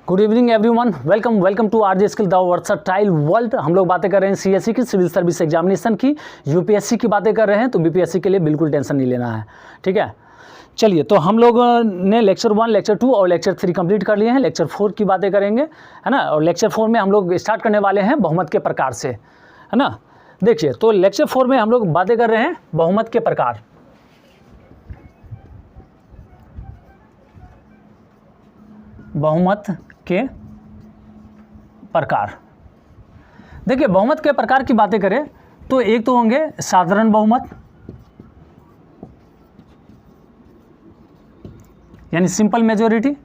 Good evening everyone, welcome to RJ skill the versatile world. हम लोग बातें कर रहे हैं सीएससी की, सिविल सर्विस एग्जामिनेशन की, यूपीएससी की बातें कर रहे हैं। तो बीपीएससी के लिए बिल्कुल टेंशन नहीं लेना है, ठीक है। चलिए, तो हम लोग ने लेक्चर 1, लेक्चर 2 और लेक्चर 3 कंप्लीट कर लिए हैं। लेक्चर 4 की बातें करेंगे, है ना। और लेक्चर 4 में हम लोग स्टार्ट करने वाले हैं बहुमत के प्रकार से, है ना। देखिए, तो लेक्चर 4 में हम लोग बातें कर रहे हैं बहुमत के प्रकार। बहुमत के प्रकार। देखिए, बहुमत के प्रकार की बातें करें तो एक तो होंगे साधारण बहुमत, यानी सिंपल मेजॉरिटी।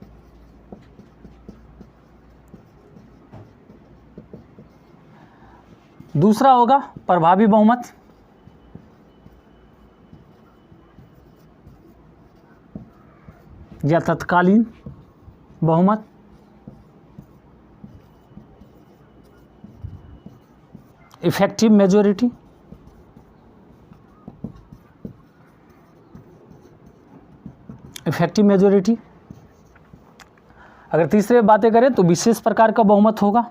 दूसरा होगा प्रभावी बहुमत, या तत्कालीन बहुमत। Effective majority, effective majority. अगर तीसरे बातें करें तो विशेष प्रकार का बहुमत होगा,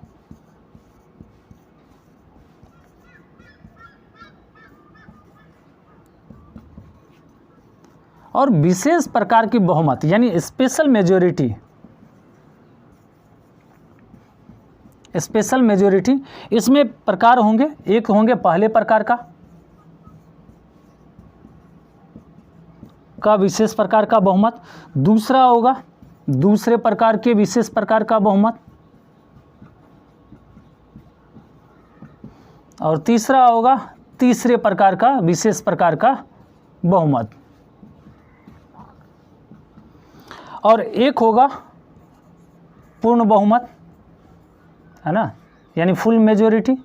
और विशेष प्रकार की बहुमत यानी स्पेशल मेजॉरिटी। स्पेशल मेजॉरिटी, इसमें प्रकार होंगे, एक होंगे पहले प्रकार का विशेष प्रकार का बहुमत। दूसरा होगा दूसरे प्रकार के विशेष प्रकार का बहुमत, और तीसरा होगा तीसरे प्रकार का विशेष प्रकार का बहुमत। और एक होगा पूर्ण बहुमत, है ना, यानी फुल मेजॉरिटी।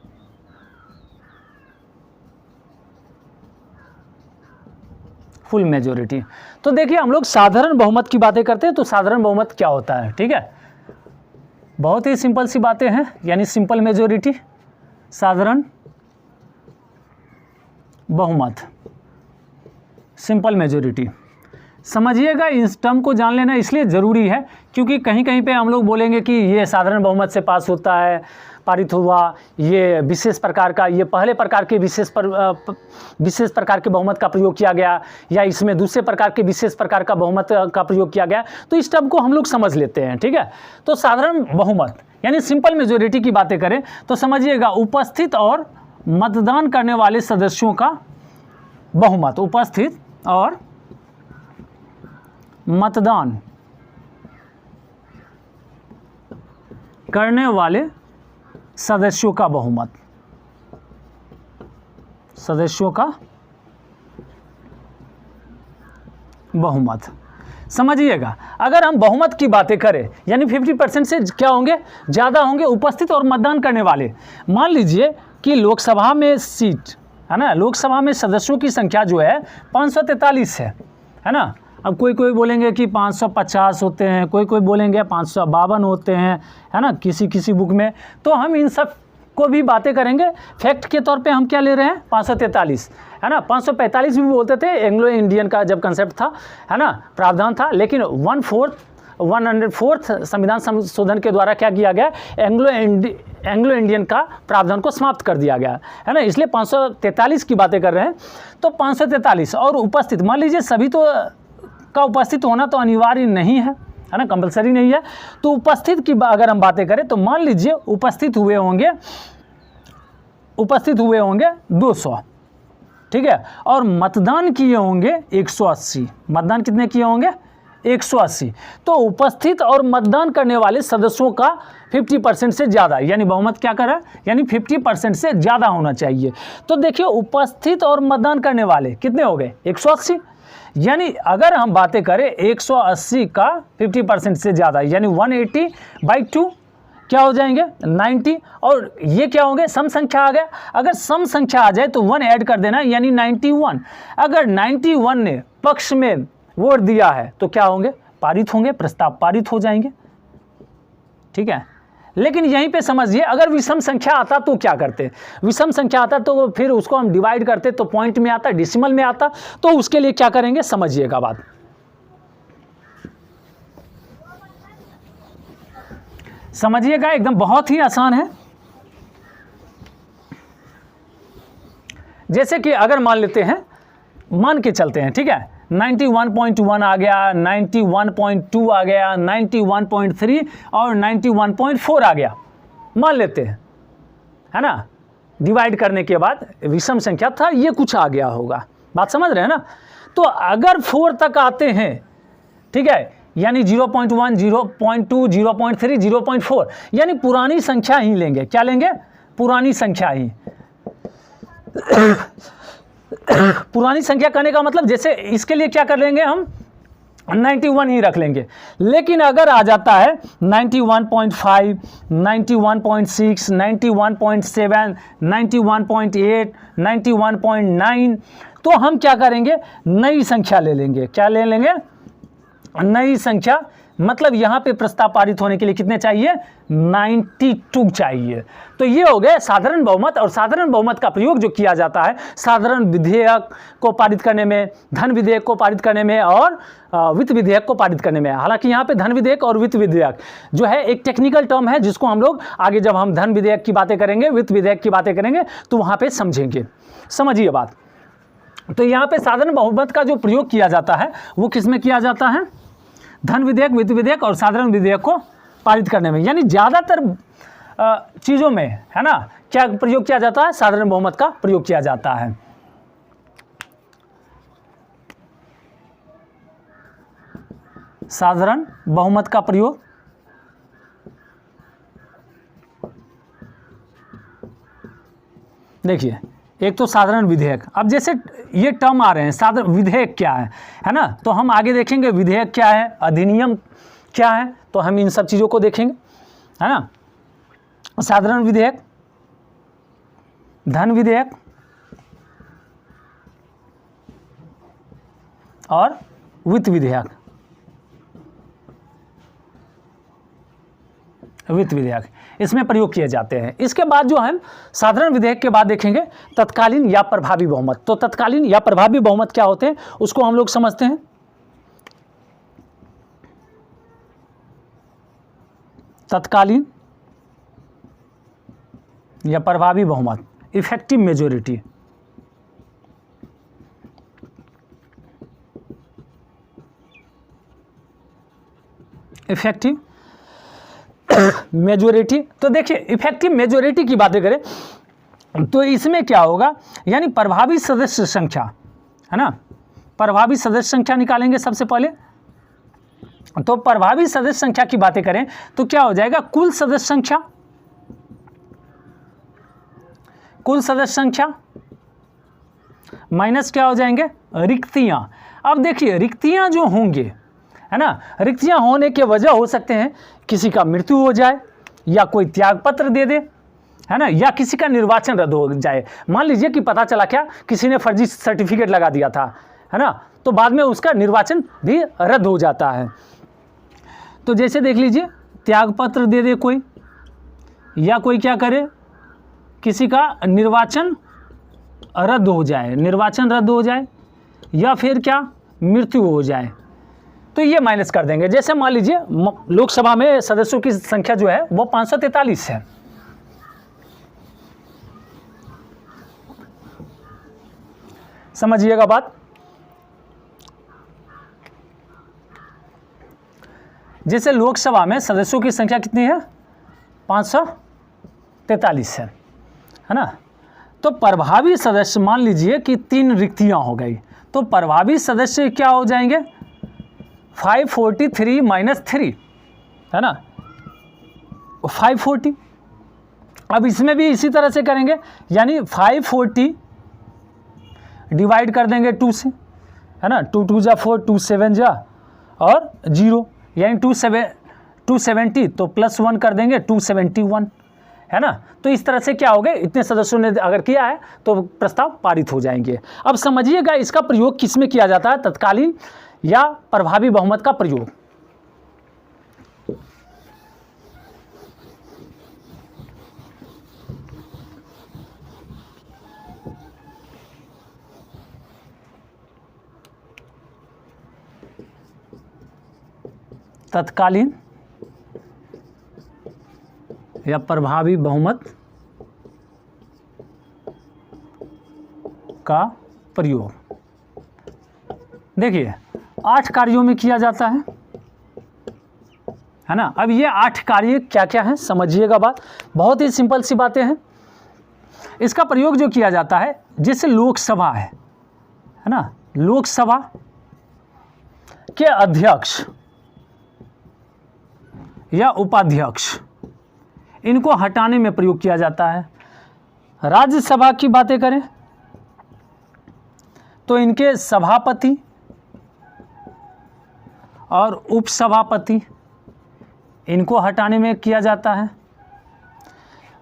Full majority. तो देखिए, हम लोग साधारण बहुमत की बातें करते हैं। तो साधारण बहुमत क्या होता है, ठीक है। बहुत ही सिंपल सी बातें हैं, यानी सिंपल मेजॉरिटी, साधारण बहुमत, सिंपल मेजॉरिटी। समझिएगा, इस टर्म को जान लेना इसलिए ज़रूरी है क्योंकि कहीं कहीं पे हम लोग बोलेंगे कि ये साधारण बहुमत से पास होता है, पारित हुआ, ये विशेष प्रकार का, ये पहले प्रकार के विशेष प्रकार के बहुमत का प्रयोग किया गया, या इसमें दूसरे प्रकार के विशेष प्रकार का बहुमत का प्रयोग किया गया। तो इस टर्म को हम लोग समझ लेते हैं, ठीक है। तो साधारण बहुमत यानी सिंपल मेजॉरिटी की बातें करें तो समझिएगा, उपस्थित और मतदान करने वाले सदस्यों का बहुमत। उपस्थित और मतदान करने वाले सदस्यों का बहुमत। सदस्यों का बहुमत। समझिएगा, अगर हम बहुमत की बातें करें यानी 50% से क्या होंगे, ज़्यादा होंगे उपस्थित और मतदान करने वाले। मान लीजिए कि लोकसभा में सीट, है ना, लोकसभा में सदस्यों की संख्या जो है 543 है ना। अब कोई बोलेंगे कि 550 होते हैं, कोई बोलेंगे 552 होते हैं, है ना, किसी बुक में। तो हम इन सब को भी बातें करेंगे। फैक्ट के तौर पे हम क्या ले रहे हैं, 543, है ना। 545 भी बोलते थे, एंग्लो इंडियन का जब कंसेप्ट था, है ना, प्रावधान था। लेकिन 104th संविधान संशोधन के द्वारा क्या किया गया, एंग्लो इंडियन का प्रावधान को समाप्त कर दिया गया, है ना। इसलिए 543 की बातें कर रहे हैं। तो 543 और उपस्थित, मान लीजिए सभी तो का उपस्थित होना तो अनिवार्य नहीं है ना, कंपलसरी नहीं है। तो उपस्थित की अगर हम बातें करें तो मान लीजिए उपस्थित हुए होंगे 200, ठीक है। और मतदान किए होंगे 180। मतदान कितने किए होंगे, 180। तो उपस्थित और मतदान करने वाले सदस्यों का 50% से ज़्यादा, यानी बहुमत क्या कर रहा है, यानी 50% से ज़्यादा होना चाहिए। तो देखिए, उपस्थित और मतदान करने वाले कितने हो गए, 180। यानी अगर हम बातें करें 180 का 50% से ज़्यादा, यानी 180/2 क्या हो जाएंगे, 90। और ये क्या होंगे, सम संख्या आ गया। अगर सम संख्या आ जाए तो 1 ऐड कर देना, यानी 91। अगर 91 ने पक्ष में वोट दिया है तो क्या होंगे, पारित होंगे, प्रस्ताव पारित हो जाएंगे, ठीक है। लेकिन यहीं पे समझिए, अगर विषम संख्या आता तो क्या करते, विषम संख्या आता तो फिर उसको हम डिवाइड करते तो पॉइंट में आता, डेसिमल में आता। तो उसके लिए क्या करेंगे, समझिएगा बात। समझिएगा, एकदम बहुत ही आसान है। जैसे कि अगर मान लेते हैं, मान के चलते हैं, ठीक है, 91.1 आ गया, 91.2 आ गया, 91.3 और 91.4 आ गया, मान लेते हैं, है ना। डिवाइड करने के बाद विषम संख्या था, ये कुछ आ गया होगा, बात समझ रहे हैं ना। तो अगर 4 तक आते हैं, ठीक है, यानी 0.1, 0.2, 0.3, 0.4, यानी पुरानी संख्या ही लेंगे। क्या लेंगे? पुरानी संख्या ही। पुरानी संख्या करने का मतलब, जैसे इसके लिए क्या कर लेंगे हम, 91 ही रख लेंगे। लेकिन अगर आ जाता है 91.5, 91.6, 91.7, 91.8, 91.9, तो हम क्या करेंगे, नई संख्या ले लेंगे। क्या ले लेंगे? नई संख्या। मतलब यहाँ पे प्रस्ताव पारित होने के लिए कितने चाहिए? 92 चाहिए। तो ये हो गए साधारण बहुमत। और साधारण बहुमत का प्रयोग जो किया जाता है साधारण विधेयक को पारित करने में, धन विधेयक को पारित करने में और वित्त विधेयक को पारित करने में। हालांकि यहाँ पे धन विधेयक और वित्त विधेयक जो है एक टेक्निकल टर्म है, जिसको हम लोग आगे जब हम धन विधेयक की बातें करेंगे, वित्त विधेयक की बातें करेंगे, तो वहाँ पे समझेंगे। समझिए बात। तो यहाँ पे साधारण बहुमत का जो प्रयोग किया जाता है वो किस में किया जाता है? धन विधेयक, वित्त विधेयक और साधारण विधेयक को पारित करने में। यानी ज़्यादातर चीज़ों में, है ना, क्या प्रयोग किया जाता है? साधारण बहुमत का प्रयोग किया जाता है। साधारण बहुमत का प्रयोग देखिए, एक तो साधारण विधेयक। अब जैसे ये टर्म आ रहे हैं, साधारण विधेयक क्या है ना, तो हम आगे देखेंगे विधेयक क्या है, अधिनियम क्या है, तो हम इन सब चीज़ों को देखेंगे, है ना। साधारण विधेयक, धन विधेयक और वित्त विधेयक। वित्त विधेयक इसमें प्रयोग किए जाते हैं। इसके बाद जो हम साधारण विधेयक के बाद देखेंगे तत्कालीन या प्रभावी बहुमत। तो तत्कालीन या प्रभावी बहुमत क्या होते हैं उसको हम लोग समझते हैं। तत्कालीन या प्रभावी बहुमत, इफेक्टिव मेजॉरिटी। Effective majority. तो देखिए, इफेक्टिव मेजॉरिटी की बातें करें तो इसमें क्या होगा, यानी प्रभावी सदस्य संख्या, है ना। प्रभावी सदस्य संख्या निकालेंगे सबसे पहले। तो प्रभावी सदस्य संख्या की बातें करें तो क्या हो जाएगा, कुल सदस्य संख्या, कुल सदस्य संख्या माइनस क्या हो जाएंगे, रिक्तियां। अब देखिए, रिक्तियां जो होंगे, है ना, रिक्तियां होने के वजह हो सकते हैं किसी का मृत्यु हो जाए, या कोई त्याग पत्र दे दे, है ना, या किसी का निर्वाचन रद्द हो जाए। मान लीजिए कि पता चला क्या, किसी ने फर्जी सर्टिफिकेट लगा दिया था, है ना, तो बाद में उसका निर्वाचन भी रद्द हो जाता है। तो जैसे देख लीजिए, त्याग पत्र दे दे कोई, या कोई क्या करे, किसी का निर्वाचन रद्द हो जाए, निर्वाचन रद्द हो जाए, या फिर क्या, मृत्यु हो जाए, तो ये माइनस कर देंगे। जैसे मान लीजिए लोकसभा में सदस्यों की संख्या जो है वो 543 है, समझिएगा बात। जैसे लोकसभा में सदस्यों की संख्या कितनी है, 543 है ना। तो प्रभावी सदस्य मान लीजिए कि 3 रिक्तियां हो गई, तो प्रभावी सदस्य क्या हो जाएंगे, 543 माइनस 3, है ना, 540। अब इसमें भी इसी तरह से करेंगे, यानी 540 डिवाइड कर देंगे 2 से, है ना, 2 2 जा 4, 2 7 जा और 0, यानी 270, तो +1 कर देंगे 271, है ना। तो इस तरह से क्या हो गए, इतने सदस्यों ने अगर किया है तो प्रस्ताव पारित हो जाएंगे। अब समझिएगा इसका प्रयोग किस में किया जाता है, तत्कालीन या प्रभावी बहुमत का प्रयोग। तत्कालीन या प्रभावी बहुमत का प्रयोग। देखिए 8 कार्यों में किया जाता है ना। अब ये 8 कार्य क्या क्या हैं समझिएगा बात, बहुत ही सिंपल सी बातें हैं। इसका प्रयोग जो किया जाता है, जैसे लोकसभा है ना, लोकसभा के अध्यक्ष या उपाध्यक्ष, इनको हटाने में प्रयोग किया जाता है। राज्यसभा की बातें करें तो इनके सभापति और उपसभापति, इनको हटाने में किया जाता है।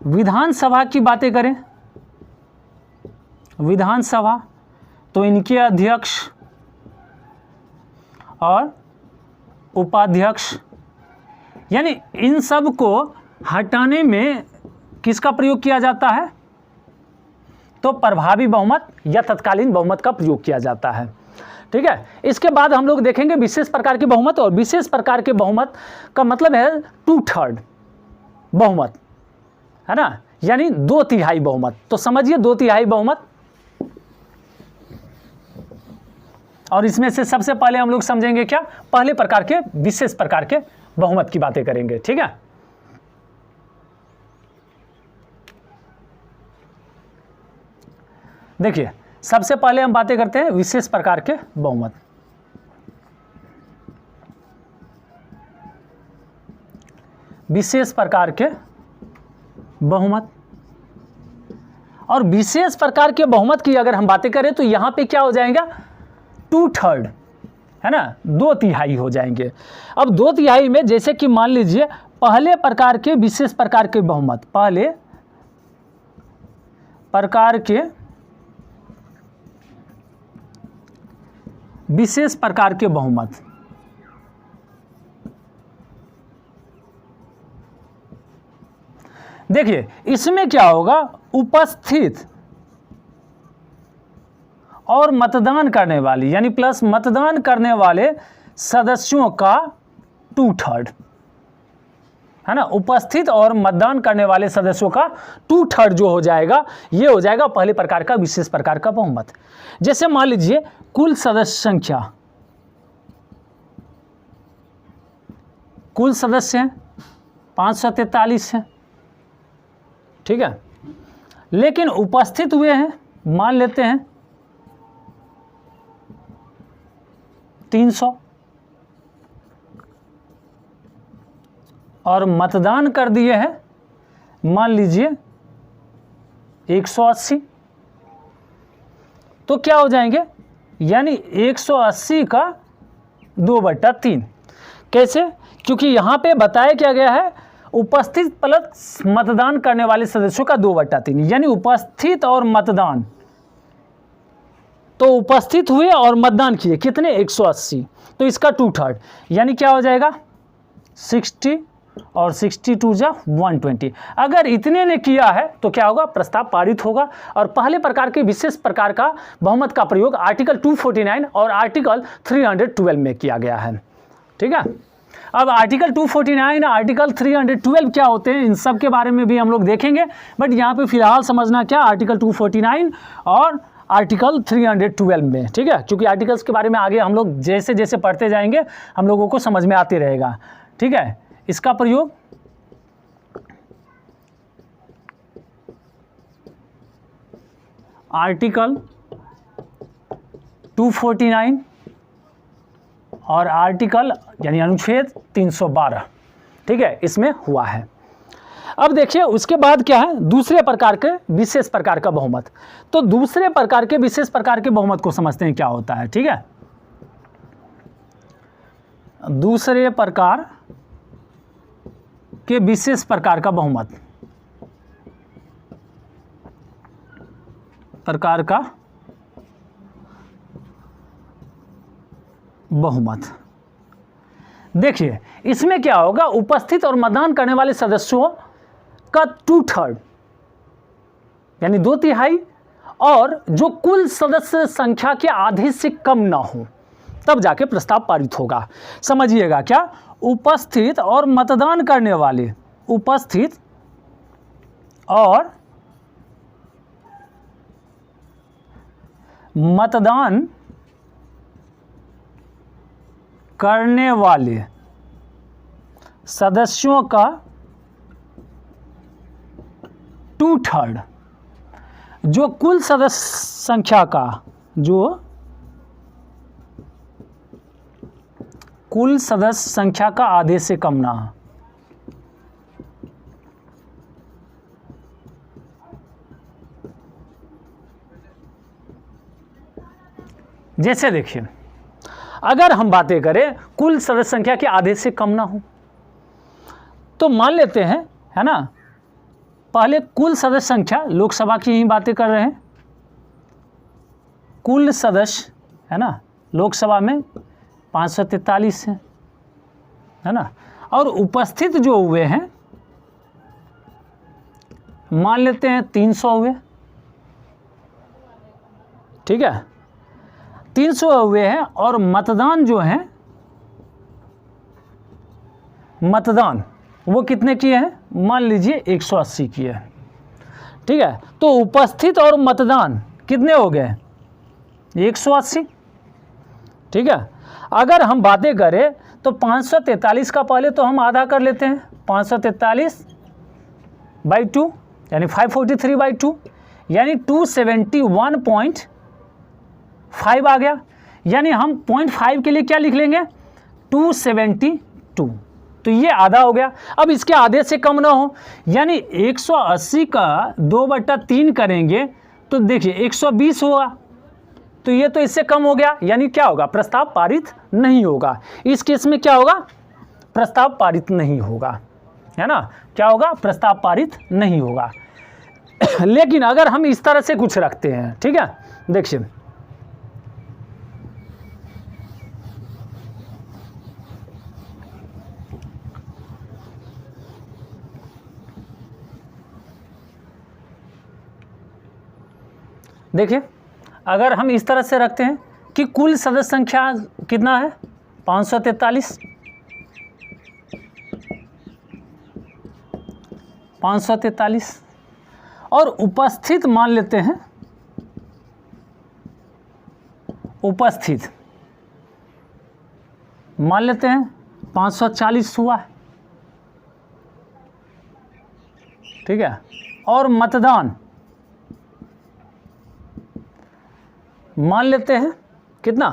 विधानसभा की बातें करें, विधानसभा तो इनके अध्यक्ष और उपाध्यक्ष, यानी इन सब को हटाने में किसका प्रयोग किया जाता है, तो प्रभावी बहुमत या तत्कालीन बहुमत का प्रयोग किया जाता है। ठीक है, इसके बाद हम लोग देखेंगे विशेष प्रकार के बहुमत, और विशेष प्रकार के बहुमत का मतलब है 2/3 बहुमत, है ना, यानी 2/3 बहुमत। तो समझिए 2/3 बहुमत, और इसमें से सबसे पहले हम लोग समझेंगे क्या, पहले प्रकार के विशेष प्रकार के बहुमत की बातें करेंगे। ठीक है, देखिए सबसे पहले हम बातें करते हैं विशेष प्रकार के बहुमत। विशेष प्रकार के बहुमत, और विशेष प्रकार के बहुमत की अगर हम बातें करें तो यहां पे क्या हो जाएगा, 2/3, है ना, 2/3 हो जाएंगे। अब 2/3 में जैसे कि मान लीजिए पहले प्रकार के विशेष प्रकार के बहुमत, पहले प्रकार के विशेष प्रकार के बहुमत, देखिए इसमें क्या होगा, उपस्थित और मतदान करने वाली, यानी प्लस मतदान करने वाले सदस्यों का 2/3, है ना, उपस्थित और मतदान करने वाले सदस्यों का 2/3 जो हो जाएगा, ये हो जाएगा पहले प्रकार का विशेष प्रकार का बहुमत। जैसे मान लीजिए कुल सदस्य संख्या, कुल सदस्य हैं 543 हैं, ठीक है, लेकिन उपस्थित हुए हैं मान लेते हैं 300, और मतदान कर दिए हैं मान लीजिए 180, तो क्या हो जाएंगे, यानी 180 का 2/3। कैसे, क्योंकि यहाँ पे बताया क्या गया है, उपस्थित प्लस मतदान करने वाले सदस्यों का 2/3, यानी उपस्थित और मतदान, तो उपस्थित हुए और मतदान किए कितने, 180, तो इसका 2/3, यानी क्या हो जाएगा 60 और 62 जा 120। अगर इतने ने किया है तो क्या होगा, प्रस्ताव पारित होगा। और पहले प्रकार के विशेष प्रकार का बहुमत का प्रयोग आर्टिकल 249 और आर्टिकल 312 में किया गया है। ठीक है, अब आर्टिकल 249 आर्टिकल 312 क्या होते हैं, इन सब के बारे में भी हम लोग देखेंगे, बट यहाँ पे फिलहाल समझना क्या, आर्टिकल 249 और आर्टिकल 312 में। ठीक है, क्योंकि आर्टिकल्स के बारे में आगे हम लोग जैसे जैसे पढ़ते जाएंगे हम लोगों को समझ में आते रहेगा। ठीक है, इसका प्रयोग आर्टिकल 249 और आर्टिकल यानी अनुच्छेद 312, ठीक है, इसमें हुआ है। अब देखिए उसके बाद क्या है, दूसरे प्रकार के विशेष प्रकार का बहुमत। तो दूसरे प्रकार के विशेष प्रकार के बहुमत को समझते हैं क्या होता है। ठीक है, दूसरे प्रकार के विशेष प्रकार का बहुमत, प्रकार का बहुमत, देखिए इसमें क्या होगा, उपस्थित और मतदान करने वाले सदस्यों का 2/3 यानी 2/3, और जो कुल सदस्य संख्या के आधे से कम ना हो तब जाके प्रस्ताव पारित होगा। समझिएगा क्या, उपस्थित और मतदान करने वाले, उपस्थित और मतदान करने वाले सदस्यों का 2/3 जो कुल सदस्य संख्या का, जो कुल सदस्य संख्या का आधे से कम ना हो। जैसे देखिए, अगर हम बातें करें कुल सदस्य संख्या के आधे से कम ना हो, तो मान लेते हैं, है ना, पहले कुल सदस्य संख्या, लोकसभा की ही बातें कर रहे हैं, कुल सदस्य, है ना, लोकसभा में 543 है ना, और उपस्थित जो हुए हैं मान लेते हैं 300 हुए, ठीक है, 300 हुए हैं, और मतदान जो है, मतदान वो कितने किए हैं, मान लीजिए 180 किए हैं, ठीक है। तो उपस्थित और मतदान कितने हो गए, 180, ठीक है। अगर हम बातें करें तो 543 का पहले तो हम आधा कर लेते हैं, 543/2 यानी 543/2 यानी 271.5 आ गया, यानी हम 0.5 के लिए क्या लिख लेंगे, 272, तो ये आधा हो गया। अब इसके आधे से कम ना हो, यानी 180 का 2/3 करेंगे तो देखिए 120 होगा, तो ये तो इससे कम हो गया, यानी क्या होगा, प्रस्ताव पारित नहीं होगा। इस केस में क्या होगा, प्रस्ताव पारित नहीं होगा, है ना, क्या होगा, प्रस्ताव पारित नहीं होगा। लेकिन अगर हम इस तरह से कुछ रखते हैं, ठीक है, देखिए देखिए, अगर हम इस तरह से रखते हैं कि कुल सदस्य संख्या कितना है, 543 और उपस्थित मान लेते हैं, उपस्थित मान लेते हैं 540 हुआ है, ठीक है, और मतदान मान लेते हैं कितना,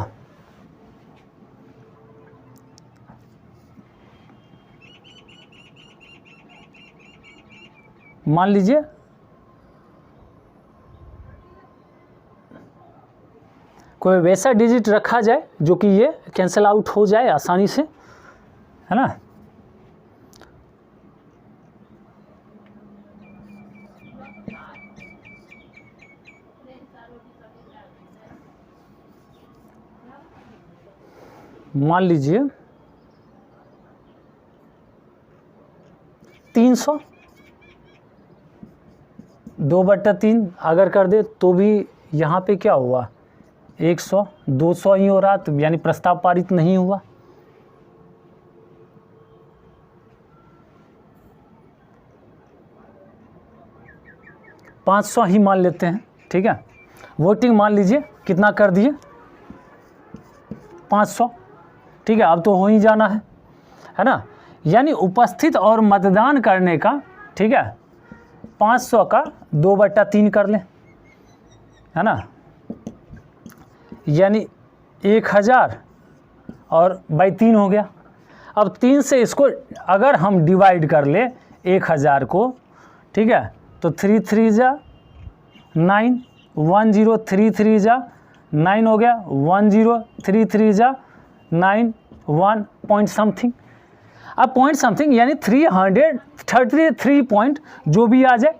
मान लीजिए कोई वैसा डिजिट रखा जाए जो कि ये कैंसिल आउट हो जाए आसानी से, है ना। मान लीजिए 300, 2/3 अगर कर दे तो भी यहाँ पे क्या हुआ, 100, 200 ही हो रहा, तो यानी प्रस्ताव पारित नहीं हुआ। पाँच 500 ही मान लेते हैं, ठीक है। वोटिंग मान लीजिए कितना कर दिए, 500, ठीक है, अब तो हो ही जाना है ना, यानी उपस्थित और मतदान करने का, ठीक है, 500 का 2/3 कर लें, है ना, यानी 1000 और 3 हो गया। अब 3 से इसको अगर हम डिवाइड कर ले 1000 को, ठीक है, तो 3 3 जा 9, 1033 जा 9 हो गया, 1033 जा 9, 1 पॉइंट समथिंग, अब पॉइंट समथिंग यानी 333 पॉइंट जो भी आ जाए,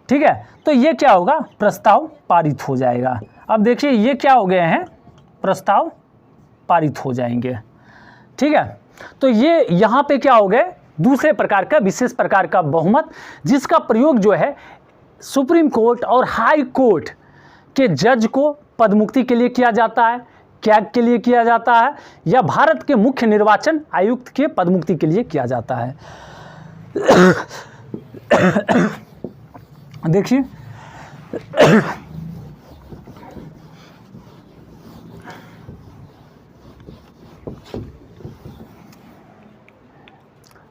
ठीक है, तो ये क्या होगा, प्रस्ताव पारित हो जाएगा। अब देखिए ये क्या हो गए हैं, प्रस्ताव पारित हो जाएंगे, ठीक है। तो ये यहाँ पे क्या हो गए, दूसरे प्रकार का, विशेष प्रकार का बहुमत, जिसका प्रयोग जो है सुप्रीम कोर्ट और हाई कोर्ट के जज को पदमुक्ति के लिए किया जाता है, कैग के लिए किया जाता है, या भारत के मुख्य निर्वाचन आयुक्त के पदमुक्ति के लिए किया जाता है। देखिए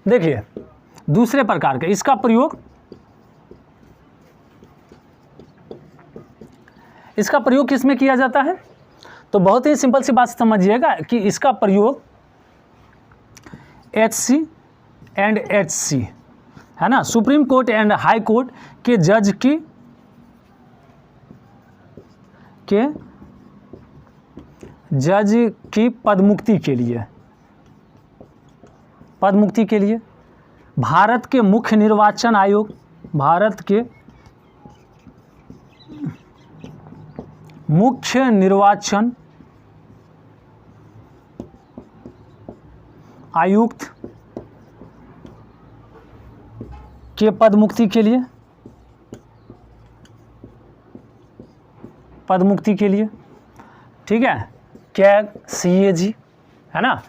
देखिए दूसरे प्रकार के इसका प्रयोग किस में किया जाता है? तो बहुत ही सिंपल सी बात समझिएगा कि इसका प्रयोग HC एंड HC है ना, supreme court and high court के जज की पदमुक्ति के लिए, भारत के मुख्य निर्वाचन आयोग, भारत के मुख्य निर्वाचन आयुक्त के पदमुक्ति के लिए, ठीक है, कैग, CAG है ना।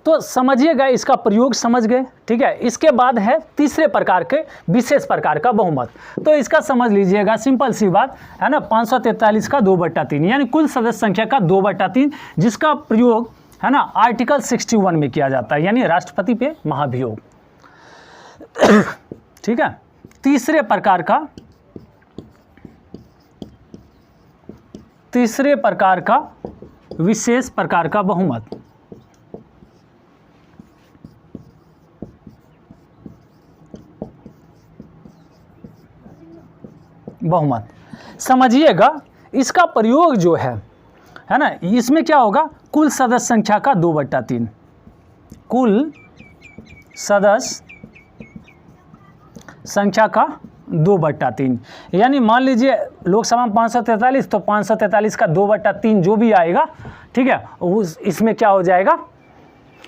तो समझिएगा इसका प्रयोग समझ गए, ठीक है। इसके बाद है तीसरे प्रकार के विशेष प्रकार का बहुमत। तो इसका समझ लीजिएगा, सिंपल सी बात है ना, 543 का 2/3 यानी कुल सदस्य संख्या का 2/3, जिसका प्रयोग है ना आर्टिकल 61 में किया जाता है, यानी राष्ट्रपति पे महाभियोग, ठीक है। तीसरे प्रकार का विशेष प्रकार का बहुमत, समझिएगा इसका प्रयोग जो है ना, इसमें क्या होगा, कुल सदस्य संख्या का 2/3, कुल सदस्य संख्या का 2/3, यानी मान लीजिए लोकसभा में 543, तो 543 का 2/3 जो भी आएगा, ठीक है, उस इसमें क्या हो जाएगा,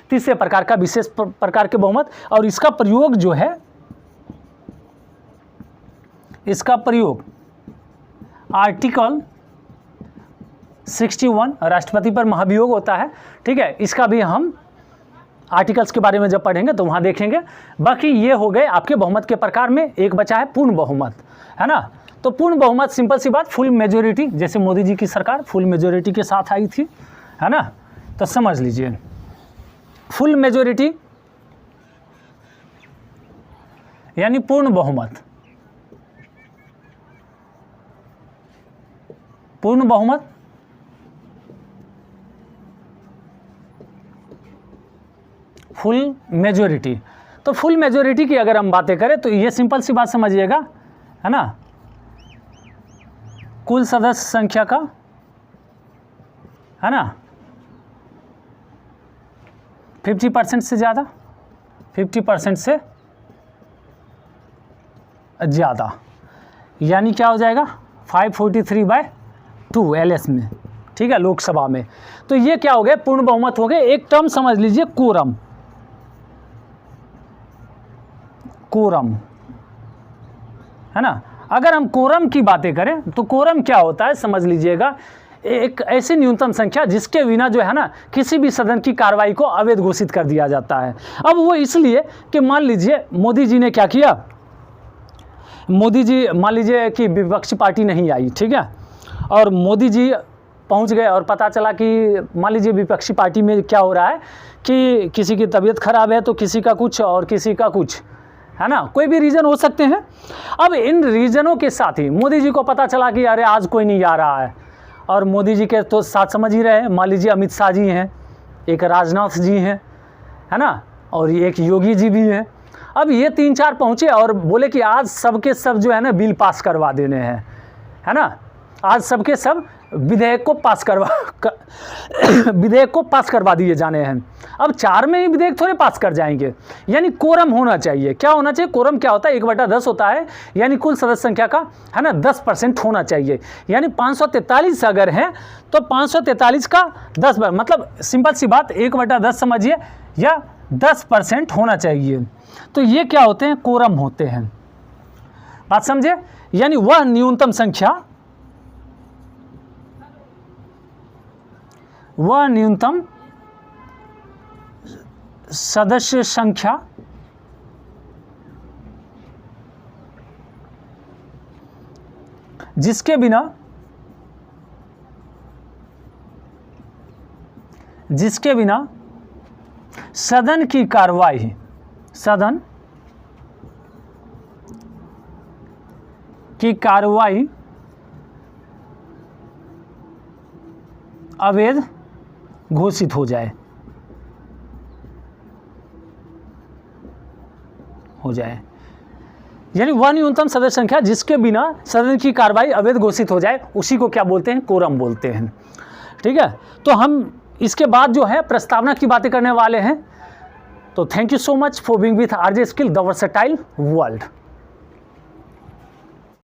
तीसरे प्रकार का विशेष प्रकार के बहुमत। और इसका प्रयोग जो है, इसका प्रयोग आर्टिकल 61 राष्ट्रपति पर महाभियोग होता है, ठीक है। इसका भी हम आर्टिकल्स के बारे में जब पढ़ेंगे तो वहाँ देखेंगे। बाकी ये हो गए आपके बहुमत के प्रकार में। एक बचा है पूर्ण बहुमत, है ना। तो पूर्ण बहुमत सिंपल सी बात, फुल मेजोरिटी, जैसे मोदी जी की सरकार फुल मेजोरिटी के साथ आई थी, है ना। तो समझ लीजिए फुल मेजोरिटी यानी पूर्ण बहुमत, पूर्ण बहुमत फुल मेजोरिटी। तो फुल मेजोरिटी की अगर हम बातें करें तो ये सिंपल सी बात समझिएगा, है ना, कुल सदस्य संख्या का, है ना, 50% से ज़्यादा, 50% से ज़्यादा, यानी क्या हो जाएगा 543/2 LS में, ठीक है, लोकसभा में। तो ये क्या हो गए, पूर्ण बहुमत हो गए। एक टर्म समझ लीजिए कोरम, कोरम, है ना। अगर हम कोरम की बातें करें तो कोरम क्या होता है समझ लीजिएगा, एक ऐसी न्यूनतम संख्या जिसके बिना जो है ना किसी भी सदन की कार्रवाई को अवैध घोषित कर दिया जाता है। अब वो इसलिए कि मान लीजिए मोदी जी ने क्या किया, मोदी जी मान लीजिए कि विपक्षी पार्टी नहीं आई, ठीक है, और मोदी जी पहुंच गए और पता चला कि मान लीजिए विपक्षी पार्टी में क्या हो रहा है कि किसी की तबीयत खराब है तो किसी का कुछ और किसी का कुछ, है ना, कोई भी रीज़न हो सकते हैं। अब इन रीज़नों के साथ ही मोदी जी को पता चला कि अरे आज कोई नहीं आ रहा है, और मोदी जी के तो साथ समझ ही रहे हैं, मान लीजिए अमित शाह जी हैं, एक राजनाथ जी हैं, है ना, और एक योगी जी भी हैं। अब ये 3-4 पहुँचे और बोले कि आज सबके सब जो है ना बिल पास करवा देने हैं, है ना, आज सबके सब विधेयक को पास करवा दिए जाने हैं। अब 4 में ही विधेयक थोड़े पास कर जाएंगे, यानी कोरम होना चाहिए। क्या होना चाहिए, कोरम क्या होता है, 1/10 होता है, यानी कुल सदस्य संख्या का, है ना, 10% होना चाहिए। यानी 543 अगर हैं तो 543 का 10, मतलब सिंपल सी बात 1/10 समझिए, या 10% होना चाहिए। तो ये क्या होते हैं, कोरम होते हैं, बात समझे। यानी वह न्यूनतम संख्या, वह न्यूनतम सदस्य संख्या जिसके बिना सदन की कार्रवाई अवैध घोषित हो जाए यानी वह न्यूनतम सदस्य संख्या जिसके बिना सदन की कार्रवाई अवैध घोषित हो जाए, उसी को क्या बोलते हैं? कोरम बोलते हैं। ठीक है, तो हम इसके बाद जो है प्रस्तावना की बातें करने वाले हैं। तो thank you so much for being with RJ skill the versatile world.